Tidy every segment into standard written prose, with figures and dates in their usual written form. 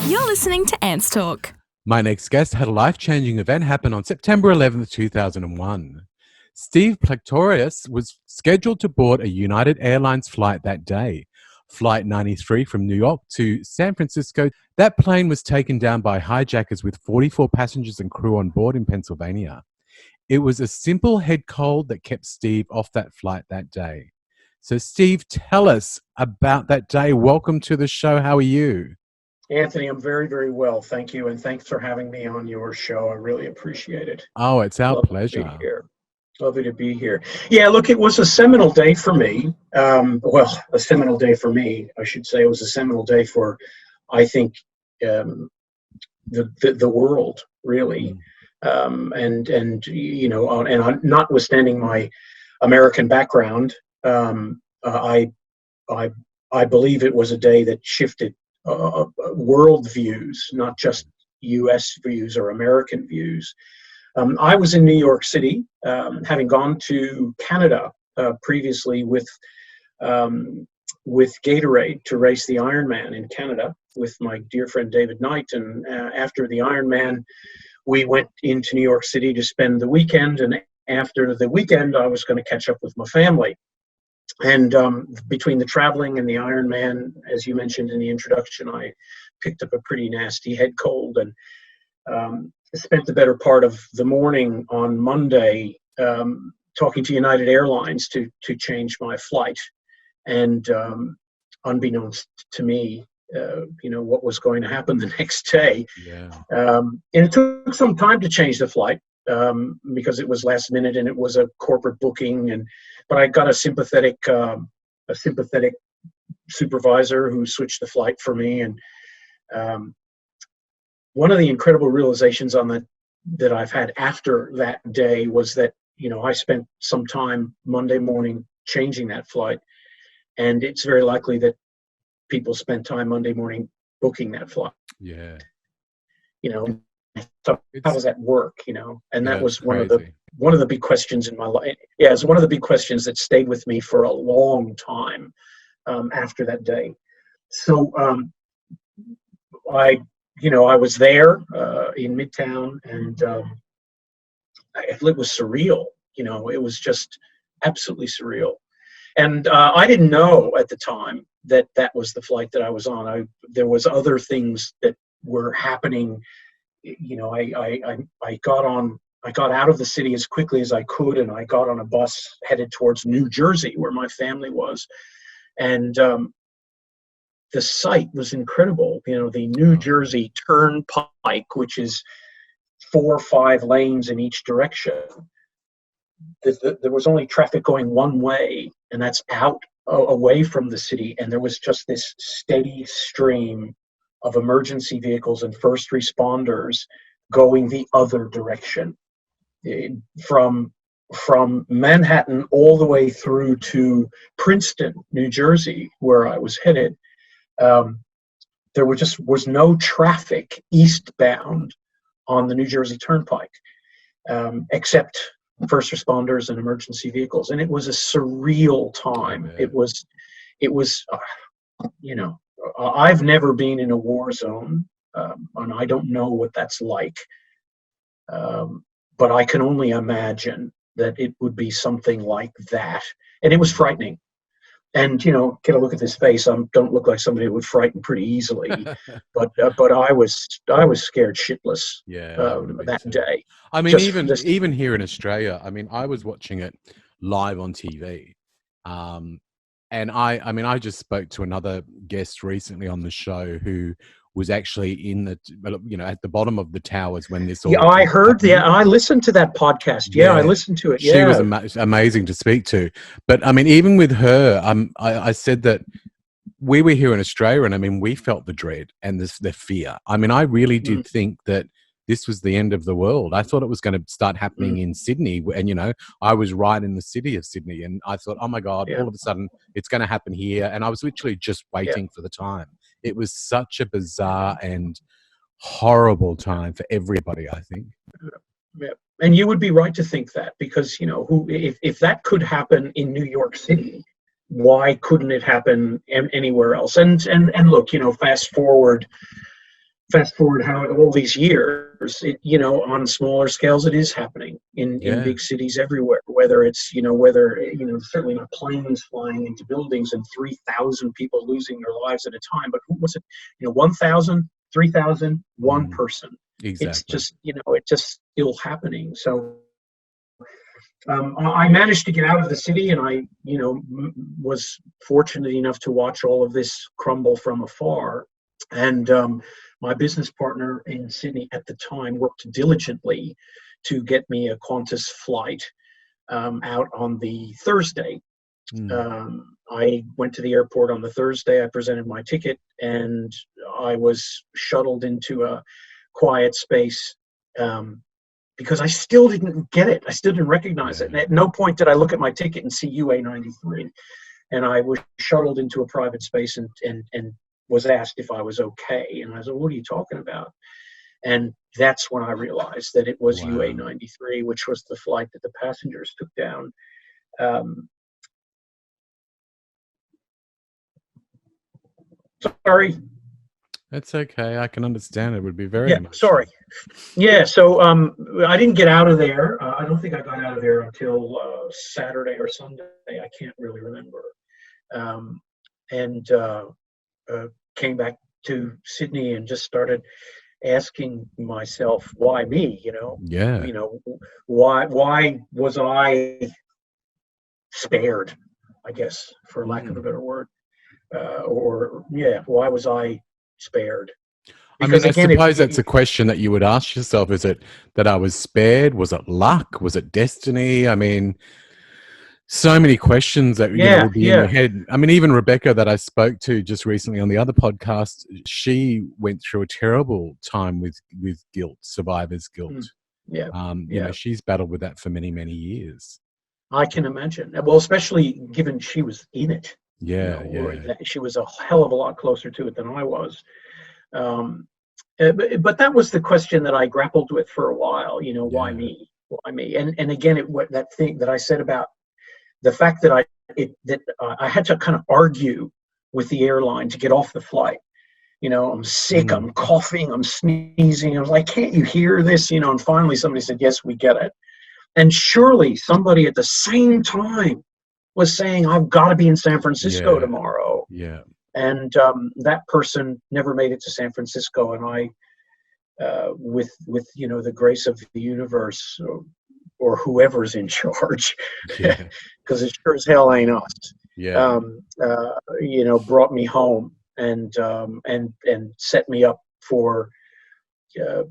You're listening to Ants Talk. My next guest had a life-changing event happen on September 11th, 2001. Steve Plektorius was scheduled to board a United Airlines flight that day, Flight 93 from New York to San Francisco. That plane was taken down by hijackers with 44 passengers and crew on board in Pennsylvania. It was a simple head cold that kept Steve off that flight that day. So Steve, tell us about that day. Welcome to the show. How are you? Anthony, I'm very, very well. Thank you. And thanks for having me on your show. I really appreciate it. Oh, it's our Lovely pleasure. to be here. Lovely to be here. Yeah, look, it was a seminal day for me. A seminal day for me, I should say. It was a seminal day for, I think, the world, really. Notwithstanding my American background, I believe it was a day that shifted world views, not just U.S. views or American views. I was in New York City, having gone to Canada previously with Gatorade to race the Ironman in Canada with my dear friend David Knight. And after the Ironman, we went into New York City to spend the weekend. And after the weekend, I was going to catch up with my family. And between the traveling and the Ironman, as you mentioned in the introduction, I picked up a pretty nasty head cold and spent the better part of the morning on Monday talking to United Airlines to change my flight. And unbeknownst to me, what was going to happen the next day. Yeah. And it took some time to change the flight because it was last minute and it was a corporate booking. But I got a sympathetic supervisor who switched the flight for me. And one of the incredible realizations that I've had after that day was that, I spent some time Monday morning changing that flight. And it's very likely that people spent time Monday morning booking that flight. Yeah. So how does that work? And that was one crazy. of the big questions in my life. Yeah, it's one of the big questions that stayed with me for a long time after that day. So I was there in Midtown, and it was surreal. It was just absolutely surreal. And I didn't know at the time that was the flight that I was on. There was other things that were happening. I got out of the city as quickly as I could, and I got on a bus headed towards New Jersey, where my family was. And the sight was incredible. The New Jersey Turnpike, which is 4 or 5 lanes in each direction. There was only traffic going one way, and that's out away from the city. And there was just this steady stream of emergency vehicles and first responders going the other direction, from Manhattan all the way through to Princeton, New Jersey, where I was headed. There was no traffic eastbound on the New Jersey Turnpike, except first responders and emergency vehicles. And it was a surreal time. Yeah. It was I've never been in a war zone, and I don't know what that's like. But I can only imagine that it would be something like that. And it was frightening. And, get a look at this face. I don't look like somebody who would frighten pretty easily. but I was scared shitless that day. I mean, even here in Australia, I was watching it live on TV. And I just spoke to another guest recently on the show who was actually in at the bottom of the towers when this all. Yeah, I heard. Yeah, I listened to that podcast. Yeah, I listened to it. Yeah. She was amazing to speak to. But even with her, I said that we were here in Australia, and we felt the dread and the fear. I really did think that this was the end of the world. I thought it was going to start happening in Sydney, and I was right in the city of Sydney, and I thought, oh my God, all of a sudden it's going to happen here, and I was literally just waiting for the time. It was such a bizarre and horrible time for everybody, I think. Yeah. And you would be right to think that, because if that could happen in New York City, why couldn't it happen anywhere else? And look, fast forward fast forward how all these years, on smaller scales, it is happening in Yeah. big cities everywhere. Whether it's whether certainly not planes flying into buildings and 3,000 people losing their lives at a time, but what was it? 1,000, 3,000, one Mm, person. It's exactly. just it's just still happening. So I managed to get out of the city, and I was fortunate enough to watch all of this crumble from afar. And my business partner in Sydney at the time worked diligently to get me a Qantas flight out on the Thursday. Mm. I went to the airport on the Thursday. I presented my ticket, and I was shuttled into a quiet space, because I still didn't get it. I still didn't recognize it. And Yeah. at no point did I look at my ticket and see UA93. And I was shuttled into a private space and was asked if I was okay. And I said, "What are you talking about?" And that's when I realized that it was Wow. UA93, which was the flight that the passengers took down. Um, Sorry. That's okay. I can understand. It would be very Yeah, sorry. emotional. Yeah, so I didn't get out of there. I don't think I got out of there until Saturday or Sunday. I can't really remember. Um, and came back to Sydney and just started asking myself, why me? Yeah. Why was I spared? I guess, for lack of a Mm. better word, or yeah, why was I spared? I mean, Because I again, suppose that's a question that you would ask yourself. Is it that I was spared? Was it luck? Was it destiny? I mean, so many questions that, yeah, would be in yeah, your head. I mean, even Rebecca that I spoke to just recently on the other podcast, she went through a terrible time with guilt, survivor's guilt. mm, yeah, You know, yeah. she's battled with that for many, many years. I can imagine. Well, especially given she was in it, Yeah, or yeah, that she was a hell of a lot closer to it than I was. Um, but that was the question that I grappled with for a while. Why yeah. me? Why me? And again, that thing that I said about the fact that I had to kind of argue with the airline to get off the flight. I'm sick, Mm, I'm coughing, I'm sneezing. I was like, can't you hear this? And finally somebody said, yes, we get it. And surely somebody at the same time was saying, I've got to be in San Francisco yeah, tomorrow. yeah, And that person never made it to San Francisco. And I, with the grace of the universe, or whoever's in charge, yeah, because it sure as hell ain't us, yeah, brought me home and set me up for uh,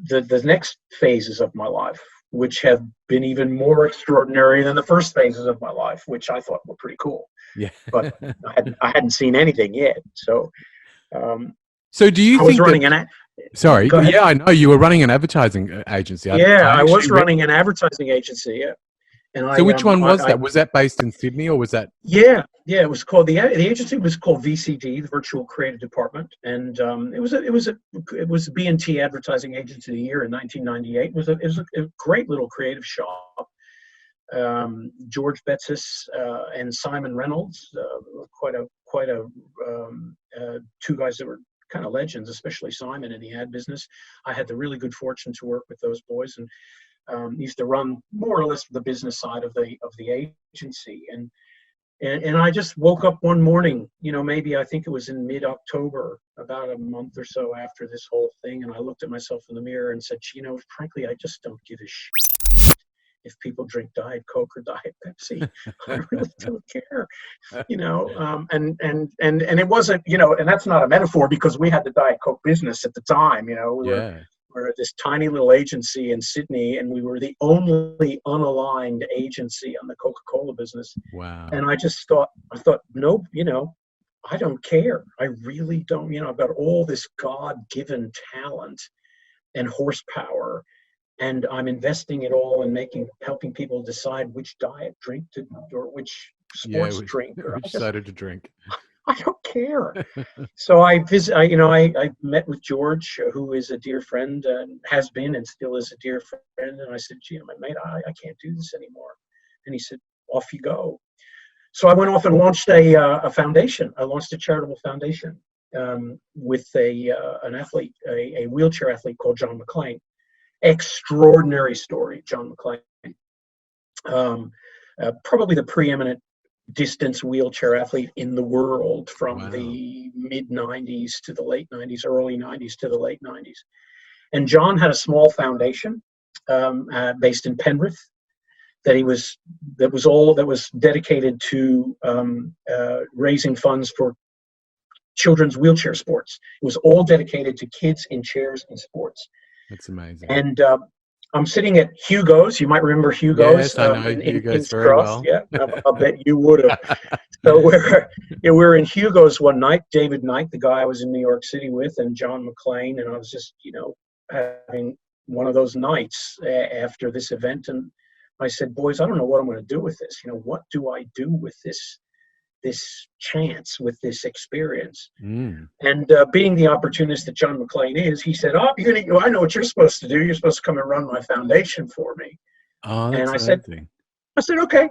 the next phases of my life, which have been even more extraordinary than the first phases of my life, which I thought were pretty cool. yeah. But I hadn't seen anything yet. So um, So, do you I was think that? running an. Sorry, Go ahead. yeah, I know you were running an advertising agency. Yeah, I I actually was read. running an advertising agency. Yeah, and So, which one was I that? Was that based in Sydney or was that? yeah, it was called the agency was called VCD, the Virtual Creative Department, and it was a B&T Advertising Agency of the Year in 1998. It was a great little creative shop. George Betsis and Simon Reynolds, quite a two guys that were kind of legends, especially Simon in the ad business. I had the really good fortune to work with those boys, and used to run more or less the business side of the agency. And I just woke up one morning, maybe I think it was in mid-October, about a month or so after this whole thing, and I looked at myself in the mirror and said, frankly, I just don't give a shit if people drink Diet Coke or Diet Pepsi. I really don't care, and it wasn't, and that's not a metaphor, because we had the Diet Coke business at the time. Yeah. We're this tiny little agency in Sydney, and we were the only unaligned agency on the Coca-Cola business. Wow. And I thought, nope, I don't care. I really don't. I've got all this God-given talent and horsepower, and I'm investing it all in helping people decide which diet drink to, or which Yeah. sports drink, or Which soda to drink? I don't care. So I met with George, who is a dear friend, has been and still is a dear friend. And I said, gee, mate, I can't do this anymore. And he said, off you go. So I went off and launched a foundation. I launched a charitable foundation with an athlete, a wheelchair athlete called John McClain. Extraordinary story, John McClain. Probably the preeminent distance wheelchair athlete in the world from the mid 90s to the late 90s, early 90s to the late 90s. And John had a small foundation based in Penrith that was dedicated to raising funds for children's wheelchair sports. It was all dedicated to kids in chairs and sports. That's amazing. And I'm sitting at Hugo's. You might remember Hugo's. Yes, I know Hugo's very Cross. well. Yeah, I'll bet you would have. So we're in Hugo's one night. David Knight, the guy I was in New York City with, and John McClain, and I was just, having one of those nights after this event, and I said, boys, I don't know what I'm going to do with this. What do I do with this chance, with this experience? And being the opportunist that John McClain is, he said, I know what you're supposed to do. You're supposed to come and run my foundation for me. Oh, and I said, okay.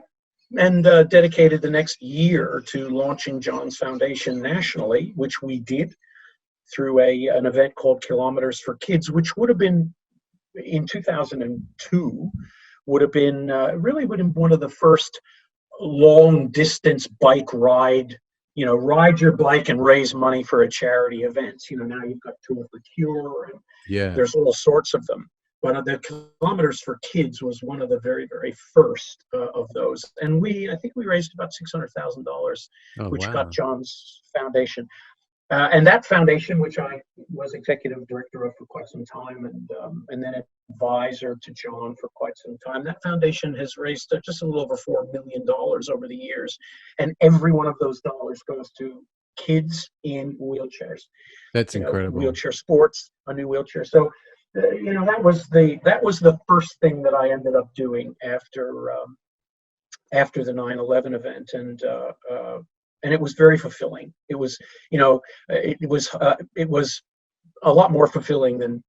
And dedicated the next year to launching John's foundation nationally, which we did through an event called Kilometers for Kids, which would have been in 2002, would have been one of the first long distance bike ride, ride your bike and raise money for a charity events. Now you've got Tour for Cure, and there's all sorts of them. But the Kilometers for Kids was one of the very, very first of those. And I think we raised about $600,000, which got John's foundation. And that foundation, which I was executive director of for quite some time, and then advisor to John for quite some time, that foundation has raised just a little over $4 million over the years. And every one of those dollars goes to kids in wheelchairs. That's incredible. Wheelchair sports, a new wheelchair. So, that was the first thing that I ended up doing after the 9/11 event, and it was very fulfilling. It was a lot more fulfilling than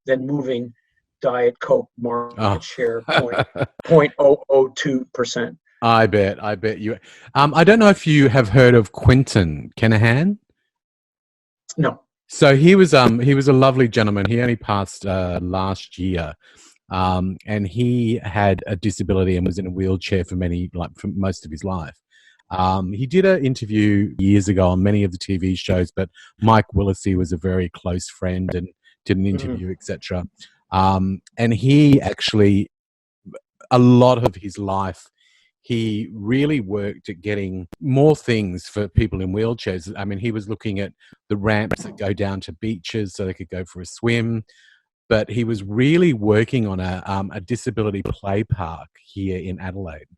moving Diet Coke market share 0.002%. I bet you. I don't know if you have heard of Quentin Kenihan. No. So he was a lovely gentleman. He only passed last year, and he had a disability and was in a wheelchair for most of his life. He did an interview years ago on many of the TV shows, but Mike Willesee was a very close friend and did an interview, etc. And he actually, a lot of his life, he really worked at getting more things for people in wheelchairs. I mean, he was looking at the ramps that go down to beaches so they could go for a swim. But he was really working on a disability play park here in Adelaide.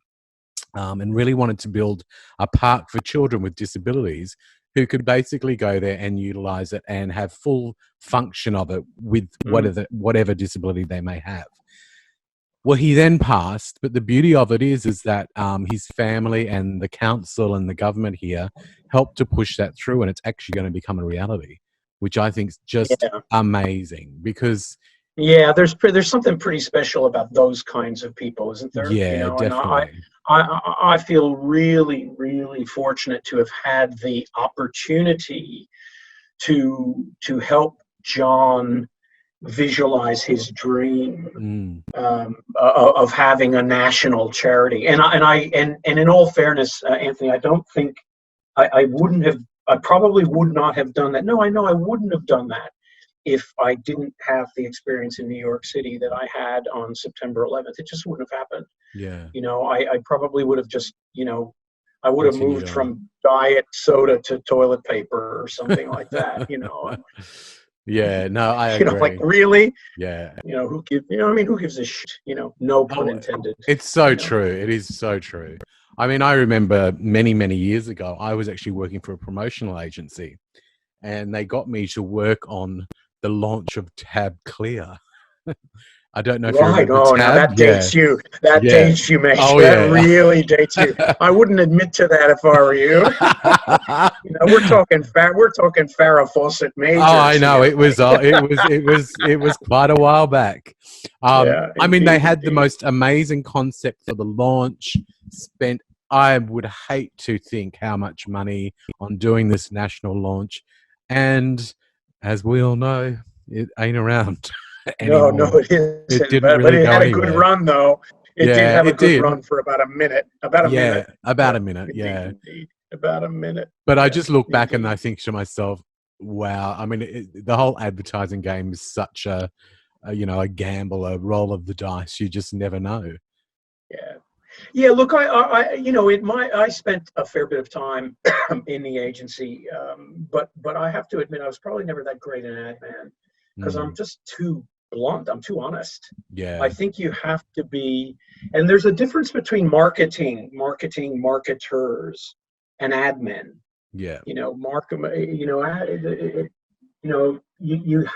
And really wanted to build a park for children with disabilities who could basically go there and utilize it and have full function of it with whatever disability they may have. Well, he then passed, but the beauty of it is that his family and the council and the government here helped to push that through, and it's actually going to become a reality, which I think is just amazing because... Yeah, there's something pretty special about those kinds of people, isn't there? Yeah, definitely. And I feel really, really fortunate to have had the opportunity to help John visualize his dream of having a national charity. And in all fairness, Anthony, I don't think I probably would not have done that. No, I know I wouldn't have done that if I didn't have the experience in New York City that I had on September 11th. It just wouldn't have happened. Yeah. I probably would have just, I would have moved from diet soda to toilet paper or something like that, Yeah, no, I agree. Like, really? Yeah. Who gives a shit? No pun intended. It's so true. It is so true. I mean, I remember many, many years ago, I was actually working for a promotional agency, and they got me to work on the launch of Tab Clear. I don't know if you remember Tab. Now that dates you. That dates you, mate. That really dates you. I wouldn't admit to that if I were you. We're talking Farrah Fawcett majors. Oh, I know. It was quite a while back. I mean, they had the most amazing concept for the launch. I would hate to think how much money on doing this national launch. And as we all know, it ain't around No, anymore. it isn't. It didn't But really it go had a good anywhere. run, though. It did Yeah, have a it good did. run for about a minute. About a Yeah, minute. about Yeah, a minute. Yeah. indeed. About a minute. But I Yeah, just look back and I indeed. think to myself, wow. I mean, the whole advertising game is such a gamble, a roll of the dice. You just never know. Yeah. Yeah, look, I spent a fair bit of time in the agency, but I have to admit I was probably never that great an ad man because I'm Mm, just too blunt. I'm too honest. I yeah, think you have to be, and there's a difference between marketers, and ad men. yeah, You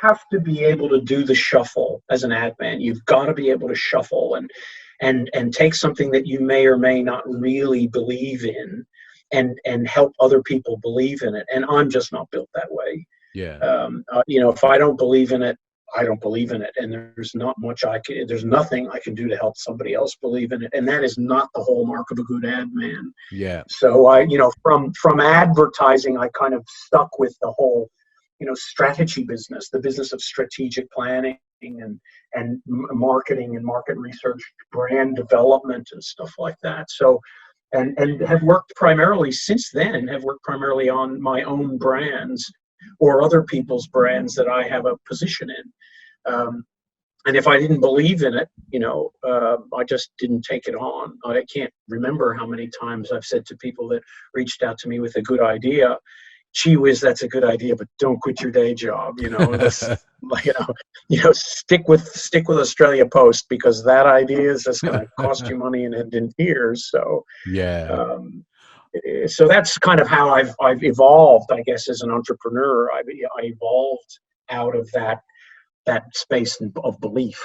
have to be able to do the shuffle as an ad man. You've got to be able to shuffle and take something that you may or may not really believe in and help other people believe in it. And I'm just not built that way. yeah, If I don't believe in it, I don't believe in it. And there's nothing I can do to help somebody else believe in it. And that is not the hallmark of a good ad man. yeah, So from advertising, I kind of stuck with the whole, strategy business, the business of strategic planning and marketing and market research, brand development and stuff like that. So, and have worked primarily since then, have worked primarily on my own brands or other people's brands that I have a position in. And if I didn't believe in it, I just didn't take it on. I can't remember how many times I've said to people that reached out to me with a good idea, gee whiz, that's a good idea, but don't quit your day job. This, stick with Australia Post because that idea is just going to cost you money and end in tears. So, yeah. um, so that's kind of how I've evolved, I guess, as an entrepreneur. I evolved out of that space of belief.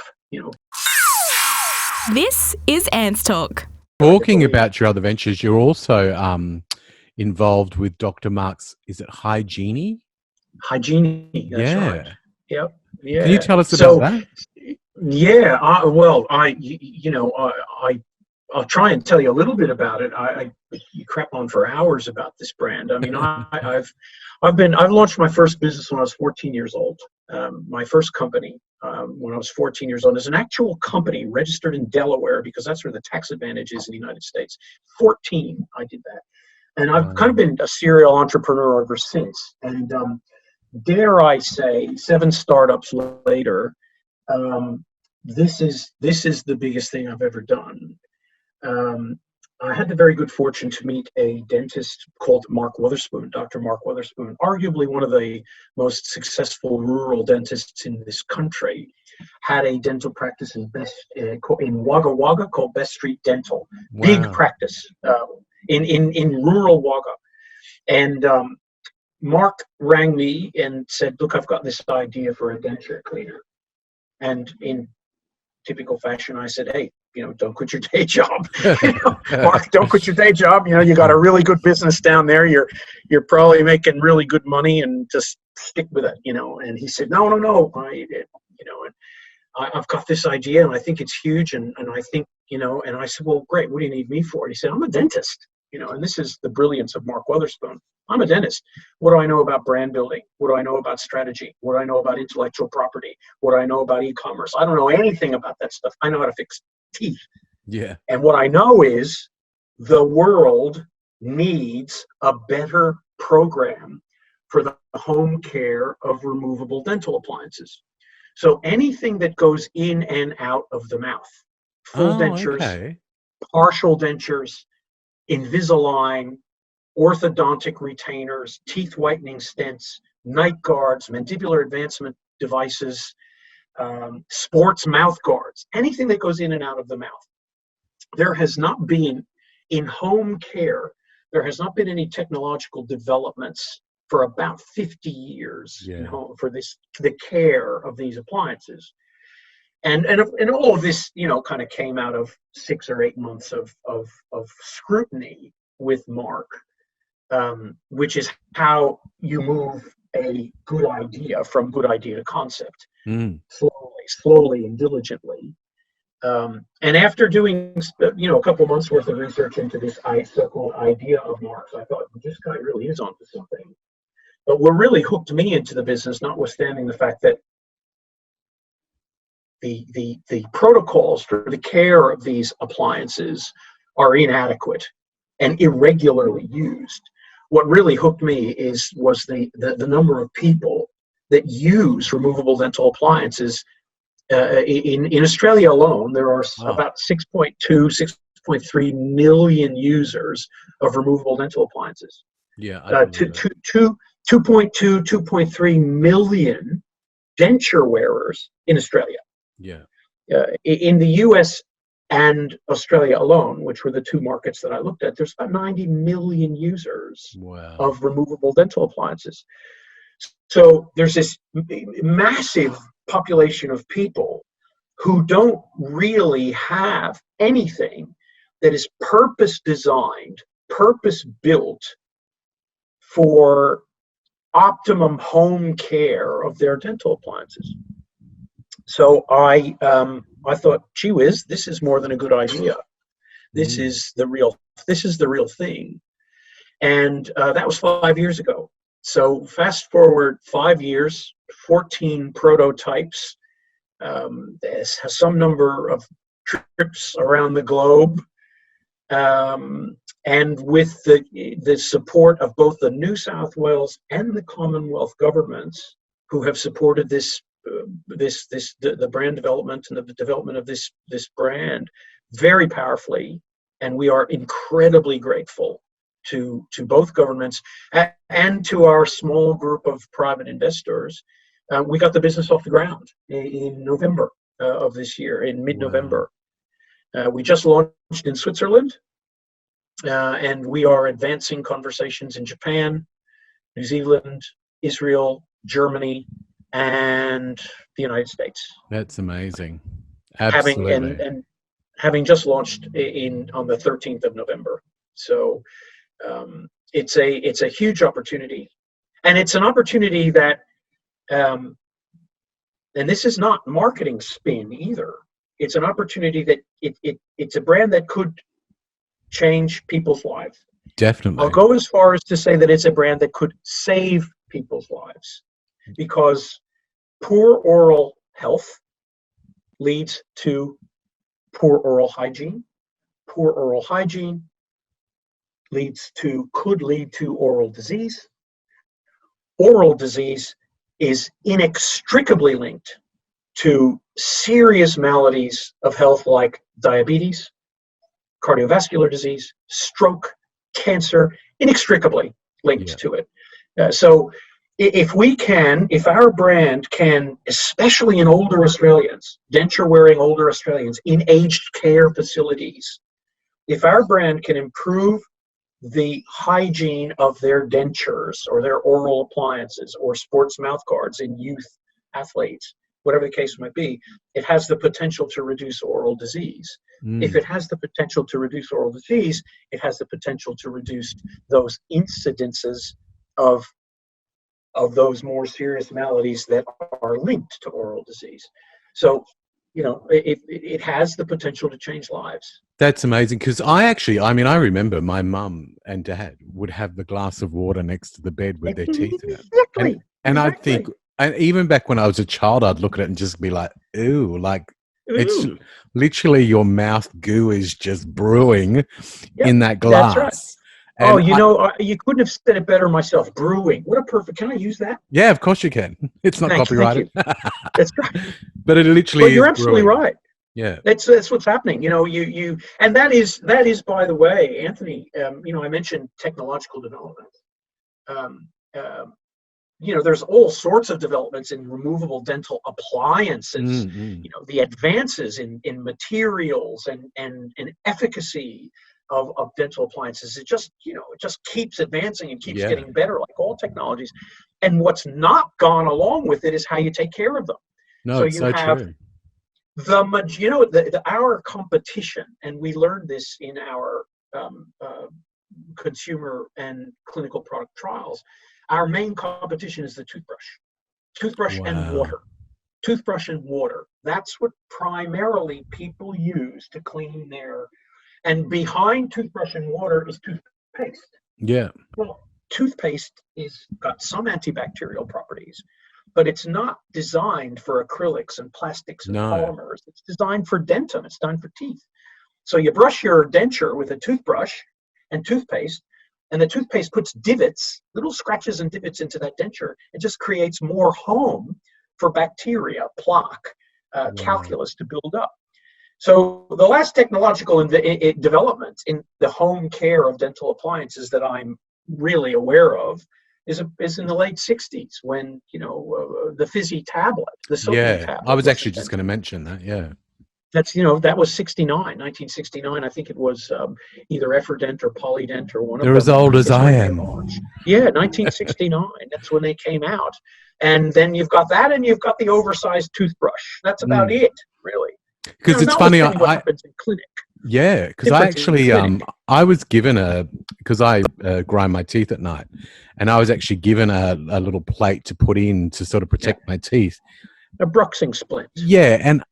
This is Ants Talk. Talking about your other ventures, you're also involved with Dr. Mark's, is it Hygiene? Hygiene, that's right. Yeah. Yep. Yeah. Can you tell us about that? Yeah. I'll try and tell you a little bit about it. You crap on for hours about this brand. I mean, I've launched my first business when I was 14 years old. My first company when I was 14 years old is an actual company registered in Delaware because that's where the tax advantage is in the United States. 14, I did that. And I've kind of been a serial entrepreneur ever since. And dare I say, 7 startups later, this is the biggest thing I've ever done. I had the very good fortune to meet a dentist called Mark Weatherspoon, Dr. Mark Weatherspoon, arguably one of the most successful rural dentists in this country. Had a dental practice in Wagga Wagga called Best Street Dental. Wow. Big practice in rural Wagga. And Mark rang me and said, look, I've got this idea for a denture cleaner. And in typical fashion, I said, hey, don't quit your day job. Mark, don't quit your day job. You got a really good business down there. You're probably making really good money and just stick with it, And he said, no. I've got this idea and I think it's huge. And I think, and I said, well, great. What do you need me for? And he said, I'm a dentist, and this is the brilliance of Mark Weatherspoon. I'm a dentist. What do I know about brand building? What do I know about strategy? What do I know about intellectual property? What do I know about e-commerce? I don't know anything about that stuff. I know how to fix teeth. Yeah. And what I know is the world needs a better program for the home care of removable dental appliances. So anything that goes in and out of the mouth, full dentures, okay. partial dentures, Invisalign, orthodontic retainers, teeth whitening stents, night guards, mandibular advancement devices, sports mouth guards, anything that goes in and out of the mouth. There has not been, in home care, there has not been any technological developments for about 50 years for the care of these appliances. And all of this, kind of came out of 6 or 8 months of scrutiny with Mark, which is how you move a good idea from good idea to concept, slowly and diligently. And after doing, a couple of months worth of research into this so-called idea of Mark's, I thought, this guy really is onto something. But what really hooked me into the business, notwithstanding the fact that the protocols for the care of these appliances are inadequate and irregularly used. What really hooked me was the number of people that use removable dental appliances. In Australia alone, there are about 6.3 million users of removable dental appliances. Yeah, 2.3 million denture wearers in Australia. Yeah. In the US and Australia alone, which were the two markets that I looked at, there's about 90 million users Wow. of removable dental appliances. So there's this massive population of people who don't really have anything that is purpose designed, purpose built for optimum home care of their dental appliances. So I thought, gee whiz, this is more than a good idea. This is the real thing. And that was 5 years ago. So fast forward 5 years, 14 prototypes, some number of trips around the globe, and with the support of both the New South Wales and the Commonwealth governments, who have supported the brand development and the development of this brand very powerfully, and we are incredibly grateful to both governments and to our small group of private investors. We got the business off the ground in November of this year, in mid-November. Wow. We just launched in Switzerland, and we are advancing conversations in Japan, New Zealand, Israel, Germany, and the United States. That's amazing. Absolutely. Having just launched on the 13th of November. So it's a huge opportunity, and it's an opportunity that, and this is not marketing spin either. It's an opportunity that it's a brand that could change people's lives. Definitely. I'll go as far as to say that it's a brand that could save people's lives, because poor oral health leads to poor oral hygiene. Poor oral hygiene could lead to oral disease. Oral disease is inextricably linked to serious maladies of health like diabetes, cardiovascular disease, stroke, cancer, inextricably linked to it. So if our brand can, especially in older Australians, denture-wearing older Australians in aged care facilities, if our brand can improve the hygiene of their dentures or their oral appliances or sports mouth guards in youth athletes, whatever the case might be, it has the potential to reduce oral disease. If it has the potential to reduce oral disease, it has the potential to reduce those incidences of those more serious maladies that are linked to oral disease. So, it has the potential to change lives. That's amazing, because I remember my mum and dad would have the glass of water next to the bed with their teeth in it. Exactly. And I'd think, and even back when I was a child, I'd look at it and just be like, ooh, it's literally your mouth goo is just brewing in that glass. That's right. And you couldn't have said it better myself. Brewing. What a perfect. Can I use that? Yeah, of course you can. It's not copyrighted. That's right. But it literally is. You're absolutely right. Yeah. That's what's happening. And that is, by the way, Anthony, I mentioned technological development. There's all sorts of developments in removable dental appliances. The advances in materials and efficacy of dental appliances. It just keeps advancing and keeps getting better, like all technologies. And what's not gone along with it is how you take care of them. No, it's so true. Our competition, and we learned this in our consumer and clinical product trials. Our main competition is the toothbrush and water. Toothbrush and water. That's what primarily people use to clean and behind toothbrush and water is toothpaste. Yeah. Well, toothpaste is got some antibacterial properties, but it's not designed for acrylics and plastics and No. polymers. It's designed for dentin. It's designed for teeth. So you brush your denture with a toothbrush and toothpaste, and the toothpaste puts divots, little scratches and divots into that denture. It just creates more home for bacteria, plaque, calculus to build up. So the last technological development in the home care of dental appliances that I'm really aware of is in the late 60s when, the fizzy tablet, the sodium tablet. I was actually just going to mention that, yeah. That's, that was 1969. I think it was either Efferdent or Polydent or one of them. They're as old as I am. Yeah, 1969. That's when they came out. And then you've got that, and you've got the oversized toothbrush. That's about it, really. Because it's funny, what happens in clinic. Yeah, because I actually, I was given because I grind my teeth at night, and I was actually given a little plate to put in to sort of protect my teeth. A bruxing splint. Yeah, and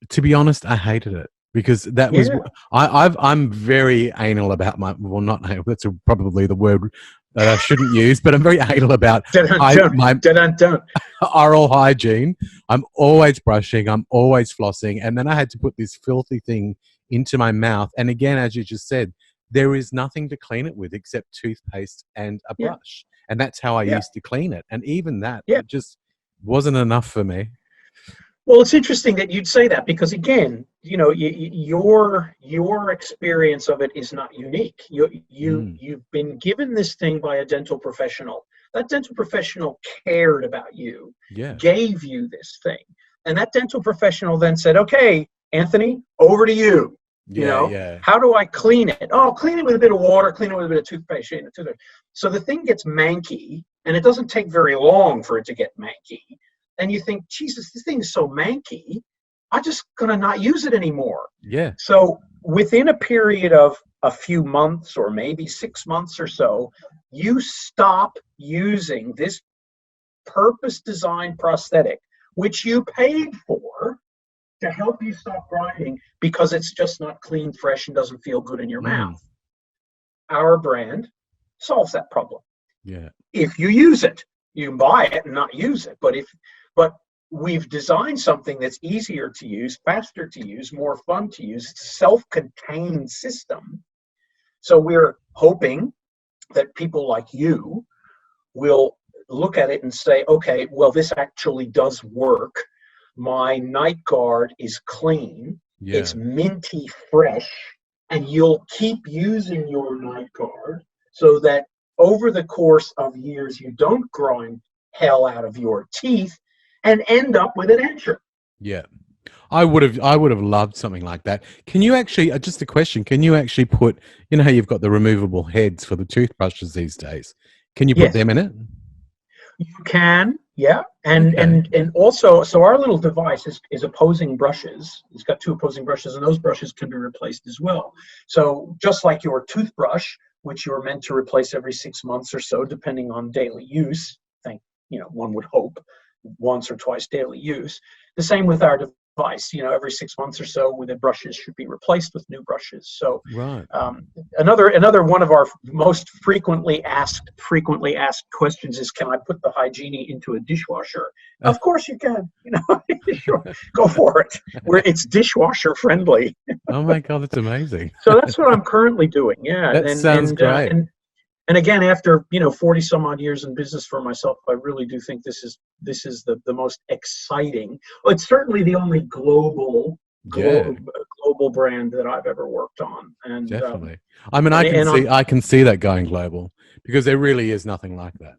to be honest, I hated it because that was, I'm very anal about not anal, that's probably the word that I shouldn't use, but I'm very anal about my oral hygiene. I'm always brushing, I'm always flossing, and then I had to put this filthy thing into my mouth. And again, as you just said, there is nothing to clean it with except toothpaste and a brush. And that's how I used to clean it. And even that, it just wasn't enough for me. Well, it's interesting that you'd say that because, again, your experience of it is not unique. You've been given this thing by a dental professional. That dental professional cared about you, gave you this thing. And that dental professional then said, okay, Anthony, over to you. How do I clean it? Oh, clean it with a bit of water, clean it with a bit of toothpaste. So the thing gets manky, and it doesn't take very long for it to get manky. And you think, Jesus, this thing is so manky, I'm just going to not use it anymore. Yeah. So within a period of a few months or maybe 6 months or so, you stop using this purpose-designed prosthetic, which you paid for to help you stop grinding because it's just not clean, fresh, and doesn't feel good in your mouth. Our brand solves that problem. Yeah. If you use it, you can buy it and not use it. But we've designed something that's easier to use, faster to use, more fun to use. It's a self-contained system. So we're hoping that people like you will look at it and say, okay, well, this actually does work. My night guard is clean. It's minty fresh, and you'll keep using your night guard so that over the course of years, you don't grind hell out of your teeth and end up with an denture. Yeah. I would have loved something like that. Can you actually, just a question, can you actually put, how you've got the removable heads for the toothbrushes these days? Can you put them in it? You can, yeah. And also, so our little device is opposing brushes. It's got two opposing brushes, and those brushes can be replaced as well. So just like your toothbrush, which you're meant to replace every 6 months or so, depending on daily use, one would hope once or twice daily use. The same with our device, every 6 months or so, the brushes should be replaced with new brushes. So another one of our most frequently asked questions is, can I put the Hygiene into a dishwasher? Of course you can, sure, go for it. It's dishwasher friendly. Oh my God, that's amazing. So that's what I'm currently doing. Yeah. That sounds great. And again, after 40 some odd years in business for myself, I really do think this is the most exciting. Well, it's certainly the only global brand that I've ever worked on. And definitely, I can see that going global because there really is nothing like that.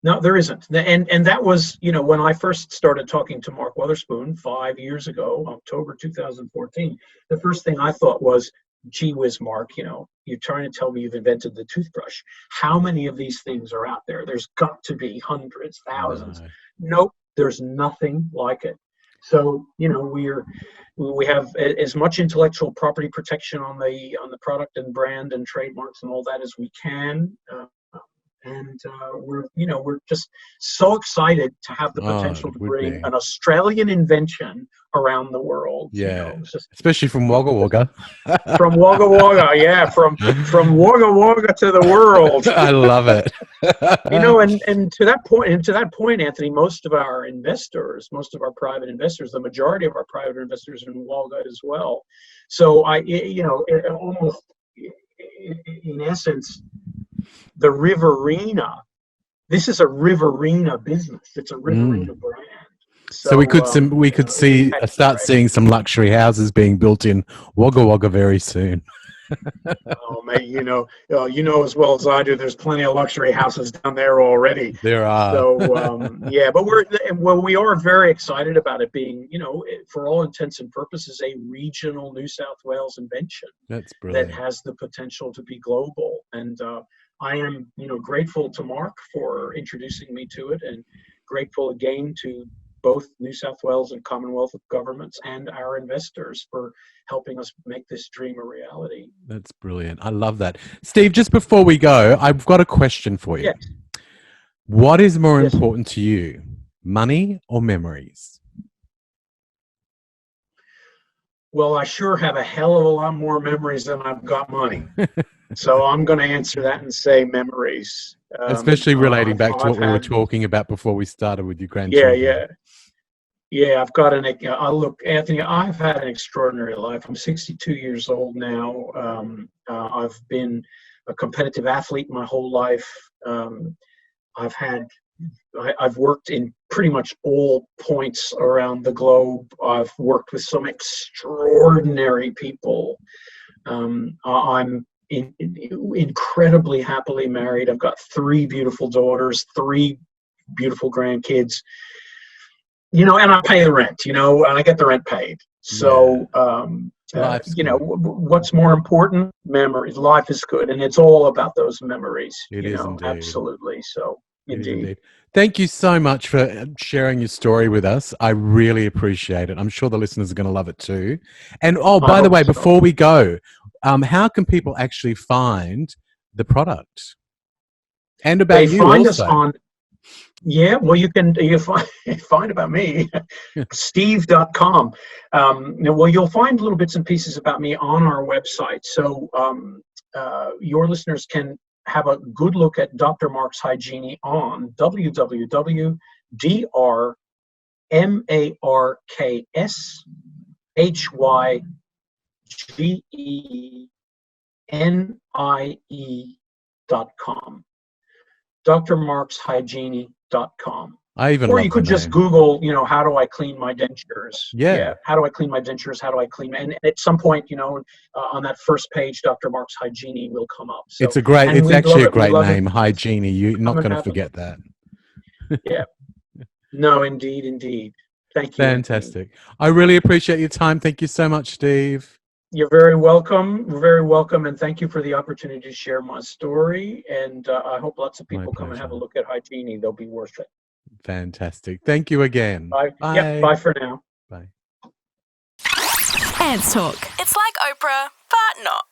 No, there isn't. And that was, when I first started talking to Mark Weatherspoon 5 years ago, October 2014, the first thing I thought was, gee whiz, Mark, you're trying to tell me you've invented the toothbrush. How many of these things are out there? There's got to be hundreds, thousands. Nope, there's nothing like it. So, we have as much intellectual property protection on the product and brand and trademarks and all that as we can. And we're just so excited to have the potential to bring an Australian invention around the world. Yeah, just, especially from Wagga Wagga. From Wagga Wagga, yeah, from Wagga Wagga to the world. I love it. And to that point, Anthony, most of our private investors, the majority of our private investors are in Wagga as well. So almost in essence, the Riverina. This is a Riverina business. It's a Riverina brand. So we could start seeing some luxury houses being built in Wagga Wagga very soon. Oh, mate, you know as well as I do. There's plenty of luxury houses down there already. There are. So yeah, but we are very excited about it being, for all intents and purposes, a regional New South Wales invention. That's brilliant. That has the potential to be global. And I am, grateful to Mark for introducing me to it, and grateful again to both New South Wales and Commonwealth governments and our investors for helping us make this dream a reality. That's brilliant. I love that. Steve, just before we go, I've got a question for you. Yes. What is more important to you, money or memories? Well, I sure have a hell of a lot more memories than I've got money. So I'm going to answer that and say memories. Especially relating back to what we were talking about before we started with your grandchildren. Yeah, I've got look, Anthony, I've had an extraordinary life. I'm 62 years old now. I've been a competitive athlete my whole life. I've worked in pretty much all points around the globe. I've worked with some extraordinary people. I'm incredibly happily married. I've got 3 beautiful daughters, 3 beautiful grandkids. And I pay the rent, and I get the rent paid. So, what's more important? Memories. Life is good, and it's all about those memories. It is indeed. Absolutely. So, indeed. Thank you so much for sharing your story with us. I really appreciate it. I'm sure the listeners are going to love it too. And by the way, before we go, how can people actually find the product? And about you also? They find us on. Yeah, well, you find about me, steve.com. Well, you'll find little bits and pieces about me on our website. So your listeners can have a good look at Dr. Mark's Hygiene on www.drmarkshygenie.com. drmarkshygiene.com. Or you could just Google, how do I clean my dentures? Yeah. How do I clean my dentures? How do I clean? And at some point, on that first page, Dr. Mark's Hygiene will come up. So, it's actually a great name, Hygiene. You're not going to forget that. Yeah. No, indeed. Thank you. Fantastic. I really appreciate your time. Thank you so much, Steve. You're very welcome. We're very welcome, and thank you for the opportunity to share my story. And I hope lots of people come and have a look at Hygiene. They'll be worth it. Fantastic. Thank you again. Bye. Yeah, bye for now. Bye. Ants Talk. It's like Oprah, but not.